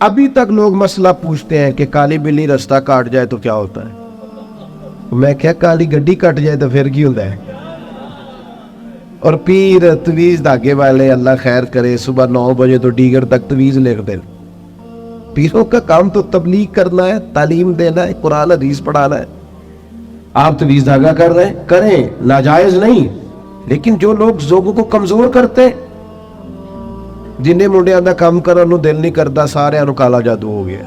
ابھی تک لوگ مسئلہ پوچھتے ہیں کہ کالی بلی رستہ کاٹ جائے تو کیا ہوتا ہے؟ میں کیا کالی گڈی کٹ جائے تو پھر کی ہوتا ہے؟ اور پیر تویز دھاگے والے اللہ خیر کرے صبح 9 بجے تو ڈیگر تک تویز لکھ دیں۔ پیروں کا کام تو تبلیغ کرنا ہے، تعلیم دینا ہے، قرآن حدیث پڑھانا ہے۔ آپ تویز دھاگا کر رہے ہیں، کریں، ناجائز نہیں، لیکن جو لوگ لوگوں کو کمزور کرتے ہیں، جنہیں منڈیاں دا کام کرن نو دل نہیں کردا، سارے انو کالا جادو ہو گیا۔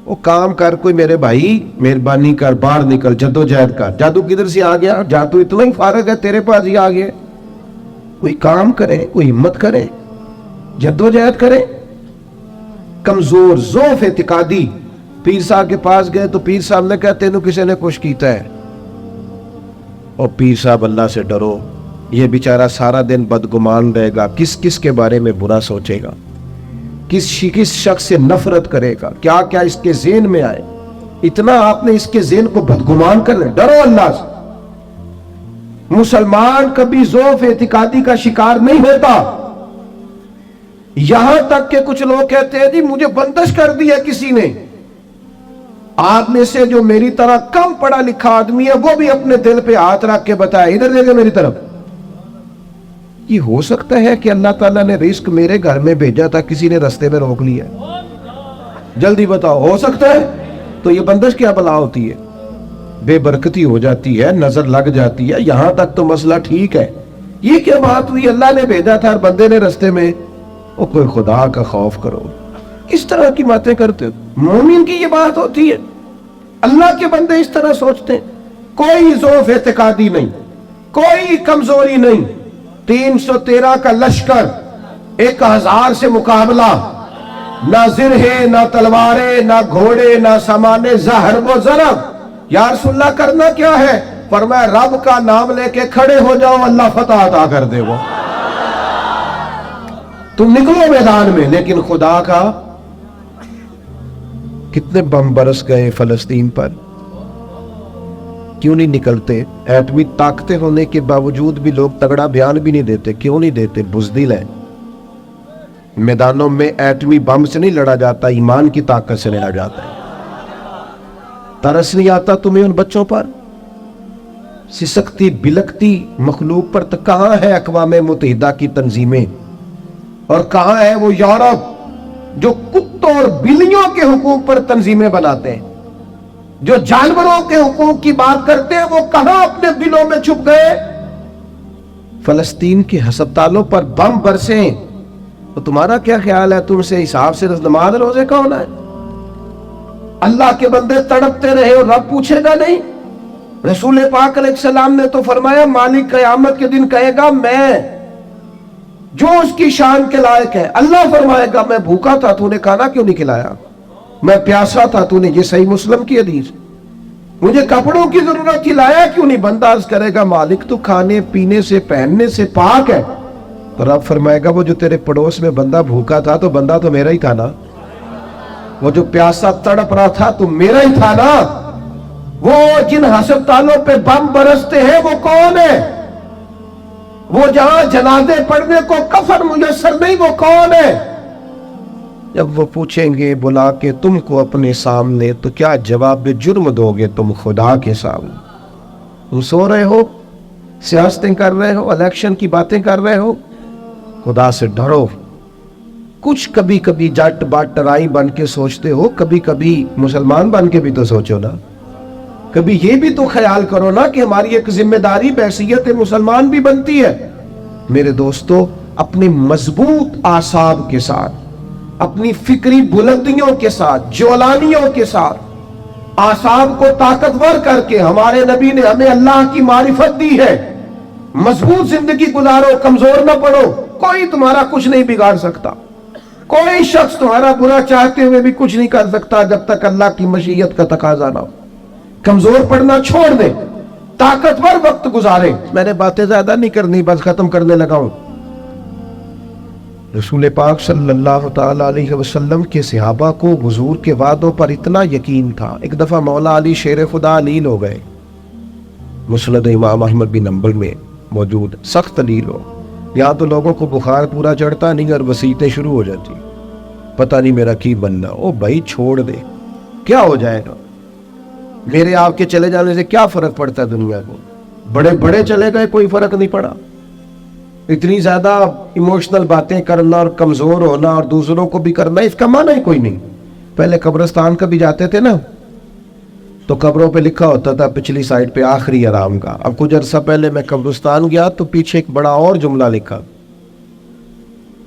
وہ کام کر، کوئی میرے بھائی مہربانی کر، باہر نکل، جدوجہد کر۔ جادو کدھر سے آ گیا؟ جادو اتنا ہی فارغ ہے تیرے پاس ہی آ گیا۔ کوئی کام کرے، کوئی ہمت کرے، جدوجہد کرے۔ کمزور ضعف اعتقادی پیر صاحب کے پاس گئے تو پیر صاحب نے کہا تینوں کسی نے کچھ کیتا ہے؟ اور پیر صاحب اللہ سے ڈرو، یہ بیچارہ سارا دن بدگمان رہے گا، کس کس کے بارے میں برا سوچے گا، کس شخص سے نفرت کرے گا، کیا کیا اس کے ذہن میں آئے۔ اتنا آپ نے اس کے ذہن کو بدگمان کر لیں۔ ڈرو اللہ سے۔ مسلمان کبھی ضعف اعتقادی کا شکار نہیں ہوتا۔ یہاں تک کہ کچھ لوگ کہتے ہیں جی مجھے بندش کر دی ہے کسی نے۔ آپ میں سے جو میری طرح کم پڑھا لکھا آدمی ہے وہ بھی اپنے دل پہ ہاتھ رکھ کے بتائے، ادھر دیکھیں میری طرف، یہ ہو سکتا ہے کہ اللہ تعالیٰ نے رزق میرے گھر میں بھیجا تھا، کسی نے رستے میں روک لیا؟ جلدی بتاؤ، ہو سکتا ہے؟ تو یہ بندش کیا بلا ہوتی ہے؟ بے برکتی ہو جاتی ہے، نظر لگ جاتی ہے۔ یہاں تک تو مسئلہ ٹھیک ہے، یہ کیا بات ہوئی؟ اللہ نے بھیجا تھا اور بندے نے رستے میں۔ وہ کوئی خدا کا خوف کرو، اس طرح کی باتیں کرتے ہو؟ مومن کی یہ بات ہوتی ہے؟ اللہ کے بندے اس طرح سوچتے ہیں؟ کوئی ضعف اعتقادی نہیں، کوئی کمزوری نہیں۔ 313 کا لشکر، 1000 سے مقابلہ، نہ زرہیں، نہ تلواریں، نہ گھوڑے، نہ سامان زہر و ضرب۔ یا رسول اللہ کرنا کیا ہے؟ فرمایا رب کا نام لے کے کھڑے ہو جاؤ، اللہ فتح عطا کر دے وہ۔ تم نکلو میدان میں، لیکن خدا کا۔ کتنے بم برس گئے فلسطین پر، کیوں نہیں نکلتے؟ ایٹمی طاقتیں ہونے کے باوجود بھی لوگ تگڑا بیان بھی نہیں دیتے۔ کیوں نہیں دیتے؟ بزدل ہیں۔ میدانوں میں ایٹمی بم سے نہیں لڑا جاتا، ایمان کی طاقت سے لڑا جاتا ہے۔ ترس نہیں آتا تمہیں ان بچوں پر؟ سسکتی بلکتی مخلوق پر؟ تو کہاں ہے اقوام متحدہ کی تنظیمیں، اور کہاں ہے وہ یورپ جو کتوں اور بلیوں کے حقوق پر تنظیمیں بناتے ہیں، جو جانوروں کے حقوق کی بات کرتے ہیں؟ وہ کہاں اپنے دلوں میں چھپ گئے؟ فلسطین کے ہسپتالوں پر بم برسیں تو تمہارا کیا خیال ہے؟ تم سے حساب سے نماز روزے کا ہونا ہے؟ اللہ کے بندے تڑپتے رہے اور رب پوچھے گا نہیں؟ رسول پاک علیہ السلام نے تو فرمایا مالک قیامت کے دن کہے گا میں جو اس کی شان کے لائق ہے۔ اللہ فرمائے گا میں بھوکا تھا، تو نے کھانا کیوں نہیں کھلایا؟ میں پیاسا تھا، تو نے، یہ صحیح مسلم کی حدیث، مجھے کپڑوں کی ضرورت تھی، لایا کیوں نہیں؟ بندہ عرض کرے گا مالک تو کھانے پینے سے پہننے سے پاک ہے۔ تو رب فرمائے گا وہ جو تیرے پڑوس میں بندہ بھوکا تھا تو بندہ تو میرا ہی تھا نا، وہ جو پیاسا تڑپ رہا تھا تو میرا ہی تھا نا۔ وہ جن ہسپتالوں پہ بم برستے ہیں وہ کون ہے؟ وہ جہاں جنازے پڑھنے کو کفن میسر نہیں، وہ کون ہے؟ جب وہ پوچھیں گے بلا کے تم کو اپنے سامنے، تو کیا جواب جرم دو گے تم خدا کے سامنے؟ تم سو رہے ہو، سیاستیں کر رہے ہو، الیکشن کی باتیں کر رہے ہو؟ خدا سے ڈرو۔ کچھ کبھی کبھی جٹ بٹ ٹرائی بن کے سوچتے ہو، کبھی کبھی مسلمان بن کے بھی تو سوچو نا۔ کبھی یہ بھی تو خیال کرو نا کہ ہماری ایک ذمہ داری بحیثیت مسلمان بھی بنتی ہے۔ میرے دوستو، اپنی مضبوط اعصاب کے ساتھ، اپنی فکری بلندیوں کے ساتھ، جولانیوں کے ساتھ، اعصاب کو طاقتور کر کے ہمارے نبی نے ہمیں اللہ کی معرفت دی ہے۔ مضبوط زندگی گزارو، کمزور نہ پڑو۔ کوئی تمہارا کچھ نہیں بگاڑ سکتا، کوئی شخص تمہارا برا چاہتے ہوئے بھی کچھ نہیں کر سکتا جب تک اللہ کی مشیت کا تقاضا نہ ہو۔ کمزور پڑنا چھوڑ دے، طاقتور وقت گزارے۔ میں نے باتیں زیادہ نہیں کرنی، بس ختم کرنے لگا ہوں۔ رسول پاک صلی اللہ تعالی علیہ وسلم کے صحابہ کو حضور کے وعدوں پر اتنا یقین تھا۔ ایک دفعہ مولا علی شیر خدا لیل ہو گئے، مسند امام احمد بن حنبل میں موجود، سخت لیل ہو۔ یہاں تو لوگوں کو بخار پورا چڑھتا نہیں اور وسیعتیں شروع ہو جاتی۔ پتہ نہیں میرا کی بننا. او بھائی چھوڑ دے, کیا ہو جائے گا؟ میرے آپ کے چلے جانے سے کیا فرق پڑتا ہے دنیا کو؟ بڑے بڑے چلے گئے, کوئی فرق نہیں پڑا. اتنی زیادہ ایموشنل باتیں کرنا اور کمزور ہونا اور دوسروں کو بھی کرنا, اس کا معنی ہی کوئی نہیں. پہلے قبرستان کبھی جاتے تھے نا, تو قبروں پہ لکھا ہوتا تھا پچھلی سائڈ پہ آخری آرام کا. اب کچھ عرصہ پہلے میں قبرستان گیا تو پیچھے ایک بڑا اور جملہ لکھا,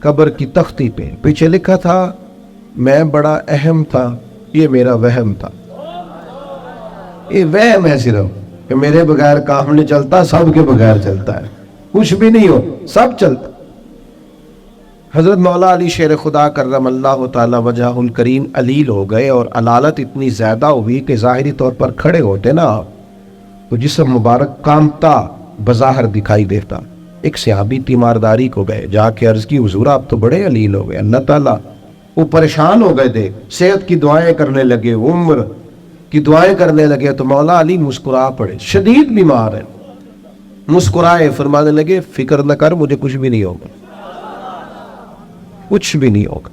قبر کی تختی پہ پیچھے لکھا تھا میں بڑا اہم تھا, یہ میرا وہم تھا. یہ وہم ہے صرف کہ میرے بغیر کام نہیں چلتا, سب کے بغیر چلتا ہے. کچھ بھی نہیں ہو, سب چلتا. حضرت مولا علی شیر خدا کرم اللہ تعالی وجہ الکریم علیل ہو گئے, اور علالت اتنی زیادہ ہوئی کہ ظاہری طور پر کھڑے ہوتے نا تو جسم مبارک کامتا بظاہر دکھائی دیتا. ایک صحابی تیمارداری کو گئے, جا کے عرض کی حضور آپ تو بڑے علیل ہو گئے. اللہ تعالیٰ وہ پریشان ہو گئے تھے, صحت کی دعائیں کرنے لگے, عمر کی دعائیں کرنے لگے. تو مولا علی مسکرا پڑے, شدید بیمار ہے, مسکرائے, فرمانے لگے فکر نہ کر, مجھے کچھ بھی نہیں ہوگا, کچھ بھی نہیں ہوگا.